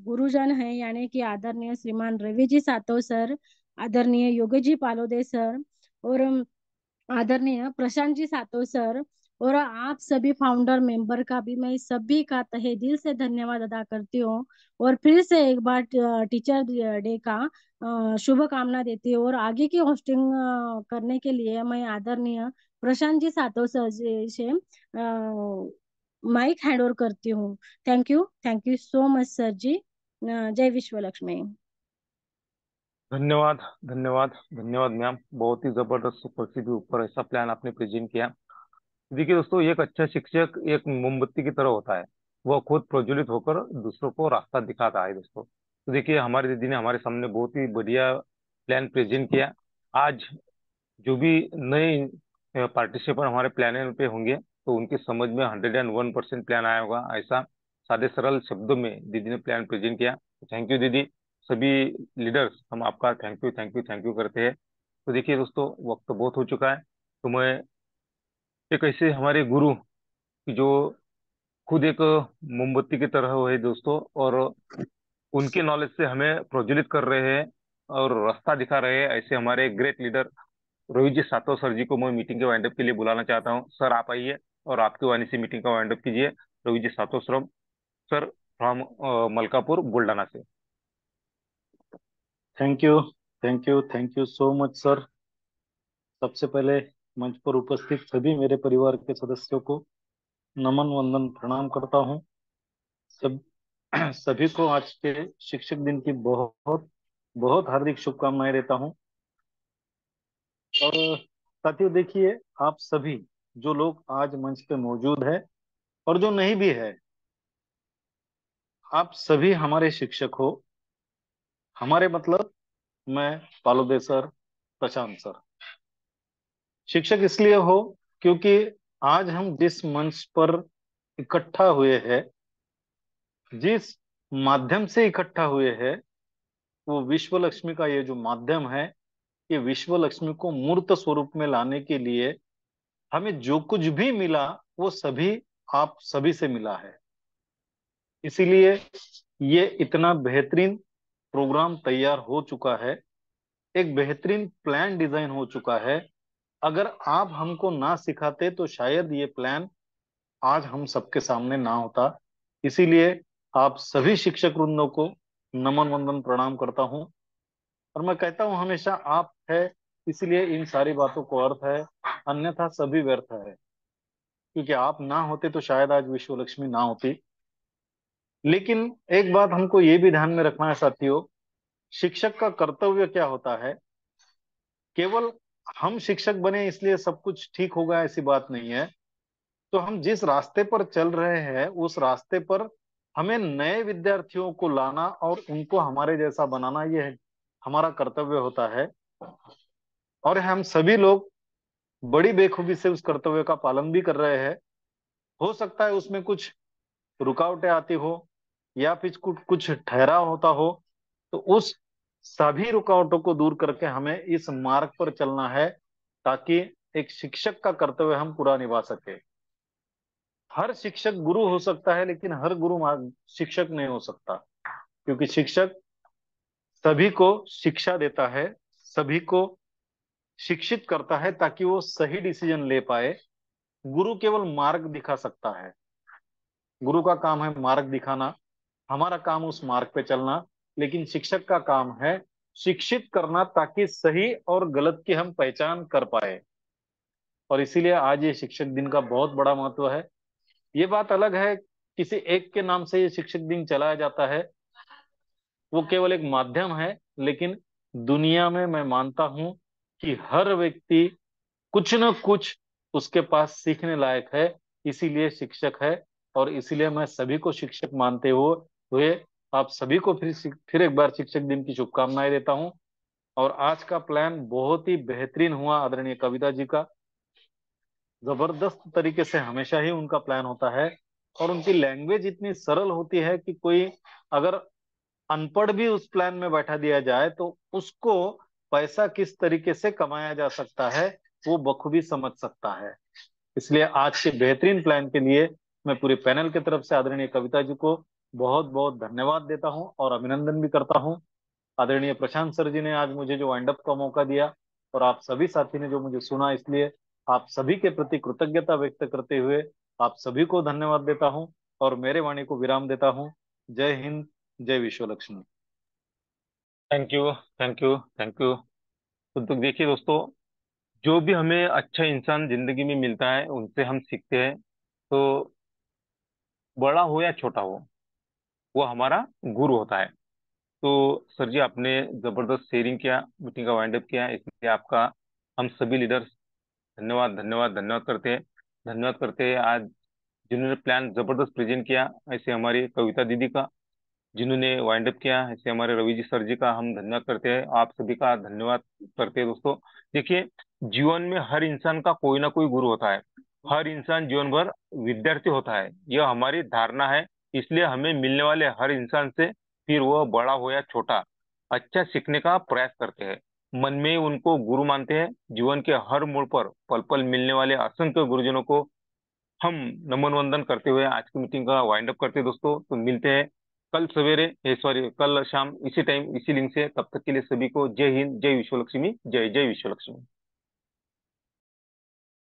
गुरुजन हैं यानी कि आदरणीय श्रीमान रवि जी सातो सर, आदरणीय योगी जी पालोदे सर, और आदरणीय प्रशांत जी सातो सर, और आप सभी फाउंडर मेंबर का भी मैं सभी का तहे दिल से धन्यवाद अदा करती हूँ। और फिर से एक बार टीचर डे का शुभकामना देती हूँ। और आगे की होस्टिंग करने के लिए मैं आदरणीय प्रशांत जी सातो सर जी से माइक हैंड ओवर करती हूँ। Thank you so much sir ji. जय विश्व लक्ष्मी। धन्यवाद, धन्यवाद, धन्यवाद मैम। बहुत ही जबरदस्त सुपर के ऊपर ऐसा प्लान आपने प्रेजेंट किया। देखिए दोस्तों, एक अच्छा शिक्षक एक मोमबत्ती की तरह होता है। वह खुद प्रज्वलित होकर दूसरों को रास्ता दिखाता है दोस्तों। तो देखिए, हमारे दीदी ने हमारे सामने बहुत ही बढ़िया प्लान प्रेजेंट किया। आज जो भी नए पार्टिसिपेंट हमारे प्लान पे होंगे, तो उनकी समझ में 101% प्लान आया होगा। ऐसा सादे सरल शब्दों में दीदी ने प्लान प्रेजेंट किया। थैंक यू दीदी। सभी लीडर्स हम आपका thank you, thank you, thank you करते हैं। तो देखिए दोस्तों, वक्त बहुत हो चुका है। तो मैं एक ऐसे हमारे गुरु की जो खुद एक मोमबत्ती की तरह है दोस्तों, और उनके नॉलेज से हमें प्रज्वलित कर रहे हैं और रास्ता दिखा रहे हैं, ऐसे हमारे ग्रेट लीडर रोहित जी सातव सर जी को मैं मीटिंग के वाइंड अप के लिए बुलाना चाहता हूँ। सर आप आइए और आपकी वाणी से मीटिंग का वाइंड अप कीजिए। रोहित जी सातव सर फ्रॉम मलकापुर बुल्डाना से। Thank you, thank you, thank you so much sir. सबसे पहले मंच पर उपस्थित सभी मेरे परिवार के सदस्यों को नमन वंदन प्रणाम करता हूँ। सब सभी को आज के शिक्षक दिन की बहुत बहुत हार्दिक शुभकामनाएं देता हूँ। और साथियों देखिए, आप सभी जो लोग आज मंच पे मौजूद है और जो नहीं भी है, आप सभी हमारे शिक्षक हो। हमारे मतलब मैं, पालोदे सर, प्रशांत सर। शिक्षक इसलिए हो क्योंकि आज हम जिस मंच पर इकट्ठा हुए हैं, जिस माध्यम से इकट्ठा हुए हैं, वो विश्व लक्ष्मी का ये जो माध्यम है, ये विश्व लक्ष्मी को मूर्त स्वरूप में लाने के लिए हमें जो कुछ भी मिला वो सभी आप सभी से मिला है। इसीलिए ये इतना बेहतरीन प्रोग्राम तैयार हो चुका है, एक बेहतरीन प्लान डिजाइन हो चुका है। अगर आप हमको ना सिखाते तो शायद ये प्लान आज हम सबके सामने ना होता। इसीलिए आप सभी शिक्षक वृंदों को नमन वंदन प्रणाम करता हूं। और मैं कहता हूं हमेशा, आप है इसलिए इन सारी बातों को अर्थ है, अन्यथा सभी व्यर्थ है। क्योंकि आप ना होते तो शायद आज विश्व लक्ष्मी ना होती। लेकिन एक बात हमको ये भी ध्यान में रखना है साथियों, शिक्षक का कर्तव्य क्या होता है। केवल हम शिक्षक बने इसलिए सब कुछ ठीक होगा ऐसी बात नहीं है। तो हम जिस रास्ते पर चल रहे हैं उस रास्ते पर हमें नए विद्यार्थियों को लाना और उनको हमारे जैसा बनाना, ये हमारा कर्तव्य होता है। और हम सभी लोग बड़ी बेखूबी से उस कर्तव्य का पालन भी कर रहे हैं। हो सकता है उसमें कुछ रुकावटें आती हो या फिर कुछ कुछ ठहराव होता हो, तो उस सभी रुकावटों को दूर करके हमें इस मार्ग पर चलना है, ताकि एक शिक्षक का कर्तव्य हम पूरा निभा सके। हर शिक्षक गुरु हो सकता है, लेकिन हर गुरु शिक्षक नहीं हो सकता, क्योंकि शिक्षक सभी को शिक्षा देता है, सभी को शिक्षित करता है ताकि वो सही डिसीजन ले पाए। गुरु केवल मार्ग दिखा सकता है, गुरु का काम है मार्ग दिखाना, हमारा काम उस मार्ग पे चलना। लेकिन शिक्षक का काम है शिक्षित करना, ताकि सही और गलत की हम पहचान कर पाए। और इसीलिए आज ये शिक्षक दिन का बहुत बड़ा महत्व है। ये बात अलग है किसी एक के नाम से ये शिक्षक दिन चलाया जाता है, वो केवल एक माध्यम है। लेकिन दुनिया में मैं मानता हूं कि हर व्यक्ति कुछ न कुछ उसके पास सीखने लायक है, इसीलिए शिक्षक है। और इसीलिए मैं सभी को शिक्षक मानते हुए आप सभी को फिर एक बार शिक्षक दिन की शुभकामनाएं देता हूं। और आज का प्लान बहुत ही बेहतरीन हुआ आदरणीय कविता जी का। जबरदस्त तरीके से हमेशा ही उनका प्लान होता है, और उनकी लैंग्वेज इतनी सरल होती है कि कोई अगर अनपढ़ भी उस प्लान में बैठा दिया जाए तो उसको पैसा किस तरीके से कमाया जा सकता है वो बखूबी समझ सकता है। इसलिए आज के बेहतरीन प्लान के लिए मैं पूरे पैनल की तरफ से आदरणीय कविता जी को बहुत बहुत धन्यवाद देता हूं और अभिनंदन भी करता हूं। आदरणीय प्रशांत सर जी ने आज मुझे जो वाइंड अप का मौका दिया, और आप सभी साथी ने जो मुझे सुना, इसलिए आप सभी के प्रति कृतज्ञता व्यक्त करते हुए आप सभी को धन्यवाद देता हूं और मेरे वाणी को विराम देता हूं। जय हिंद, जय विश्व Lakshmi. Thank you, thank you, thank you. तो देखिए दोस्तों, जो भी हमें अच्छा इंसान जिंदगी में मिलता है उनसे हम सीखते हैं। तो बड़ा हो या छोटा हो, वो हमारा गुरु होता है। तो सर जी, आपने जबरदस्त शेयरिंग किया, मीटिंग का वाइंड अप किया, इसलिए आपका हम सभी लीडर्स धन्यवाद धन्यवाद धन्यवाद करते हैं। धन्यवाद करते हैं आज जिन्होंने प्लान जबरदस्त प्रेजेंट किया, ऐसे हमारी कविता दीदी का। जिन्होंने वाइंड अप किया, ऐसे हमारे रवि जी सर जी का हम धन्यवाद करते हैं। आप सभी का धन्यवाद करते हैं दोस्तों। देखिए, जीवन में हर इंसान का कोई ना कोई गुरु होता है। हर इंसान जीवन भर विद्यार्थी होता है, यह हमारी धारणा है। इसलिए हमें मिलने वाले हर इंसान से, फिर वह बड़ा हो या छोटा, अच्छा सीखने का प्रयास करते हैं। मन में उनको गुरु मानते हैं। जीवन के हर मोड़ पर पल पल मिलने वाले असंख्य गुरुजनों को हम नमन वंदन करते हुए आज की मीटिंग का वाइंड अप करते हैं दोस्तों। तो मिलते हैं कल सवेरे, सॉरी, कल शाम इसी टाइम इसी लिंक से। तब तक के लिए सभी को जय हिंद, जय विश्व लक्ष्मी, जय जय विश्व लक्ष्मी।